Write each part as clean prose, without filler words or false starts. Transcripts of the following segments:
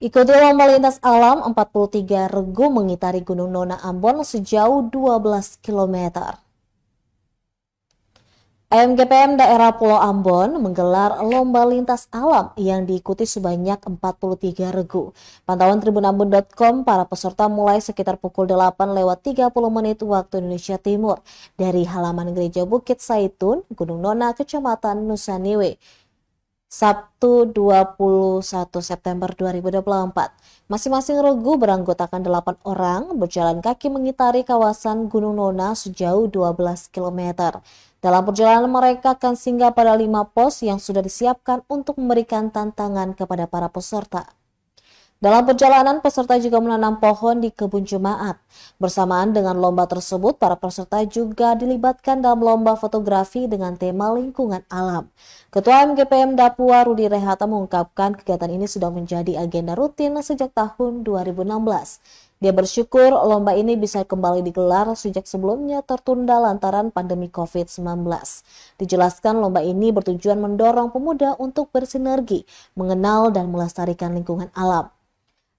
Ikuti lomba lintas alam 43 regu mengitari Gunung Nona Ambon sejauh 12 km. AMGPM Daerah Pulau Ambon menggelar lomba lintas alam yang diikuti sebanyak 43 regu. Pantauan tribunambon.com, para peserta mulai sekitar pukul 8:30 waktu Indonesia Timur dari halaman Gereja Bukit Saitun, Gunung Nona, Kecamatan Nusanewe. Sabtu 21 September 2024. Masing-masing regu beranggotakan 8 orang berjalan kaki mengitari kawasan Gunung Nona sejauh 12 km. Dalam perjalanan mereka akan singgah pada 5 pos yang sudah disiapkan untuk memberikan tantangan kepada para peserta. Dalam perjalanan, peserta juga menanam pohon di kebun jemaat. Bersamaan dengan lomba tersebut, para peserta juga dilibatkan dalam lomba fotografi dengan tema lingkungan alam. Ketua MGPM Dapua Rudi Rehata mengungkapkan kegiatan ini sudah menjadi agenda rutin sejak tahun 2016. Dia bersyukur lomba ini bisa kembali digelar sejak sebelumnya tertunda lantaran pandemi COVID-19. Dijelaskan lomba ini bertujuan mendorong pemuda untuk bersinergi, mengenal dan melestarikan lingkungan alam.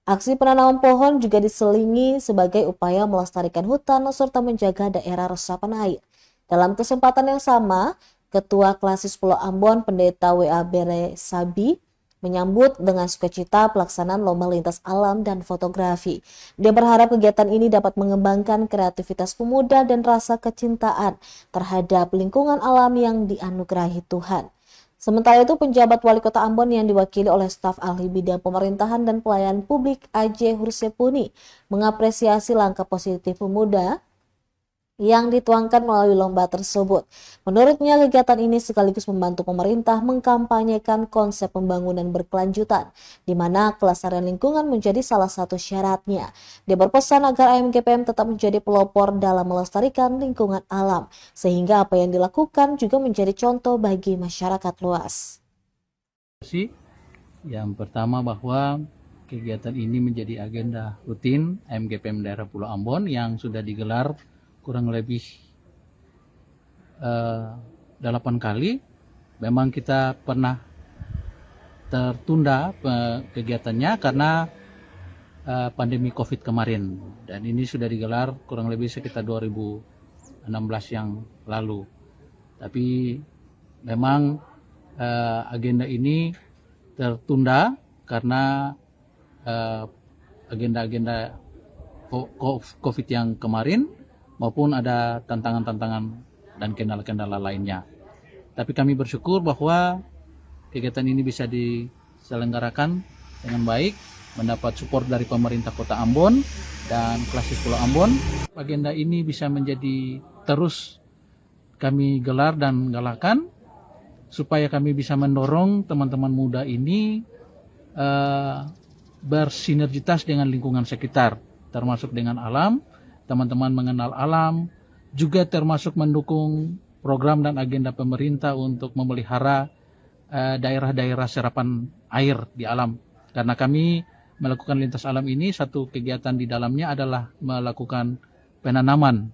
Aksi penanaman pohon juga diselingi sebagai upaya melestarikan hutan serta menjaga daerah resapan air. Dalam kesempatan yang sama, Ketua Klasis Pulau Ambon Pendeta W.A. Bere Sabi menyambut dengan sukacita pelaksanaan lomba lintas alam dan fotografi. Dia berharap kegiatan ini dapat mengembangkan kreativitas pemuda dan rasa kecintaan terhadap lingkungan alam yang dianugerahi Tuhan. Sementara itu, penjabat Wali Kota Ambon yang diwakili oleh staf ahli bidang pemerintahan dan pelayanan publik AJ Hursepuni mengapresiasi langkah positif pemuda yang dituangkan melalui lomba tersebut. Menurutnya, kegiatan ini sekaligus membantu pemerintah mengkampanyekan konsep pembangunan berkelanjutan, di mana kelestarian lingkungan menjadi salah satu syaratnya. Dia berpesan agar AMGPM tetap menjadi pelopor dalam melestarikan lingkungan alam, sehingga apa yang dilakukan juga menjadi contoh bagi masyarakat luas. Yang pertama, bahwa kegiatan ini menjadi agenda rutin AMGPM Daerah Pulau Ambon yang sudah digelar kurang lebih 8 kali. Memang kita pernah tertunda kegiatannya karena pandemi COVID kemarin, dan ini sudah digelar kurang lebih sekitar 2016 yang lalu. Tapi memang agenda ini tertunda karena agenda-agenda COVID yang kemarin, maupun ada tantangan-tantangan dan kendala-kendala lainnya. Tapi kami bersyukur bahwa kegiatan ini bisa diselenggarakan dengan baik, mendapat support dari pemerintah Kota Ambon dan Klasis Pulau Ambon. Agenda ini bisa menjadi terus kami gelar dan galakan, supaya kami bisa mendorong teman-teman muda ini bersinergitas dengan lingkungan sekitar, termasuk dengan alam. Teman-teman mengenal alam, juga termasuk mendukung program dan agenda pemerintah untuk memelihara daerah-daerah serapan air di alam. Karena kami melakukan lintas alam ini, satu kegiatan di dalamnya adalah melakukan penanaman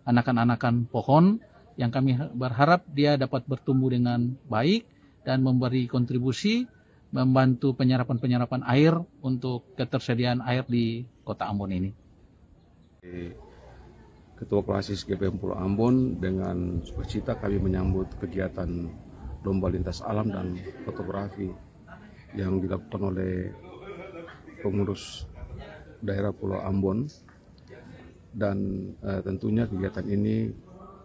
anakan-anakan pohon yang kami berharap dia dapat bertumbuh dengan baik dan memberi kontribusi membantu penyerapan air untuk ketersediaan air di Kota Ambon ini. Ketua Klasis GPM Pulau Ambon, dengan sukacita kami menyambut kegiatan lomba lintas alam dan fotografi yang dilakukan oleh pengurus daerah Pulau Ambon. Dan tentunya kegiatan ini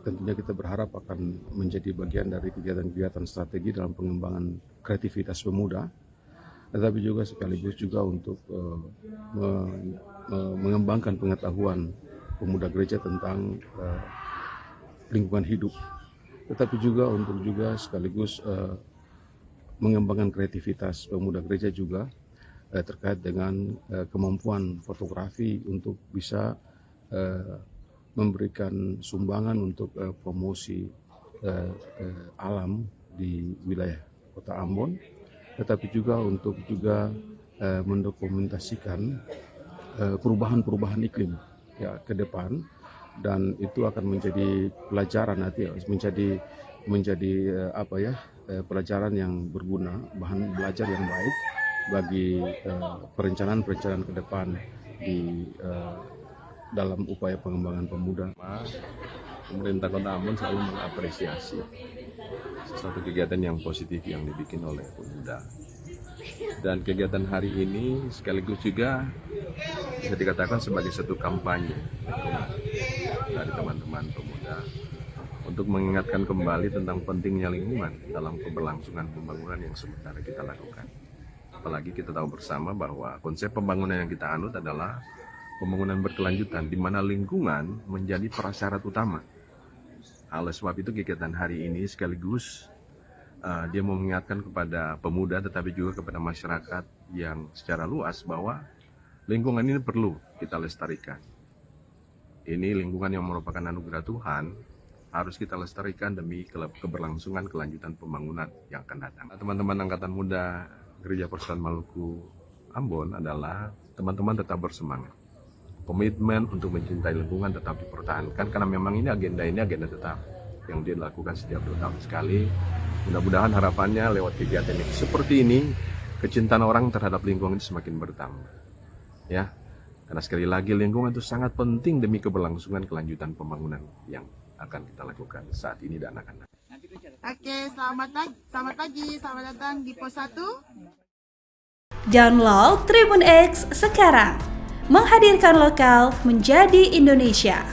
kita berharap akan menjadi bagian dari kegiatan-kegiatan strategi dalam pengembangan kreativitas pemuda, tetapi juga sekaligus juga untuk mengembangkan pengetahuan pemuda gereja tentang lingkungan hidup, tetapi juga untuk sekaligus mengembangkan kreativitas pemuda gereja juga terkait dengan kemampuan fotografi untuk bisa memberikan sumbangan untuk promosi alam di wilayah Kota Ambon, tetapi juga untuk mendokumentasikan perubahan-perubahan iklim ya ke depan, dan itu akan menjadi pelajaran nanti, menjadi pelajaran yang berguna, bahan belajar yang baik bagi perencanaan-perencanaan ke depan di dalam upaya pengembangan pemuda. Pemerintah Kota Ambon selalu mengapresiasi sesuatu kegiatan yang positif yang dibikin oleh pemuda. Dan kegiatan hari ini sekaligus juga bisa dikatakan sebagai satu kampanye dari teman-teman pemuda untuk mengingatkan kembali tentang pentingnya lingkungan dalam keberlangsungan pembangunan yang sementara kita lakukan. Apalagi kita tahu bersama bahwa konsep pembangunan yang kita anut adalah pembangunan berkelanjutan, di mana lingkungan menjadi prasyarat utama. Oleh sebab itu kegiatan hari ini sekaligus dia mau mengingatkan kepada pemuda tetapi juga kepada masyarakat yang secara luas bahwa lingkungan ini perlu kita lestarikan. Ini lingkungan yang merupakan anugerah Tuhan, harus kita lestarikan demi keberlangsungan kelanjutan pembangunan yang akan datang. Teman-teman Angkatan Muda Gereja Persekutuan Maluku Ambon adalah teman-teman tetap bersemangat. Komitmen untuk mencintai lingkungan tetap dipertahankan karena memang ini agenda tetap yang dilakukan setiap 2 tahun sekali. Mudah-mudahan harapannya lewat kegiatan yang seperti ini, kecintaan orang terhadap lingkungan itu semakin bertambah. Ya, karena sekali lagi lingkungan itu sangat penting demi keberlangsungan kelanjutan pembangunan yang akan kita lakukan saat ini dan akan datang. Oke, selamat pagi, selamat datang di Pos 1. Download Tribun X sekarang, menghadirkan lokal menjadi Indonesia.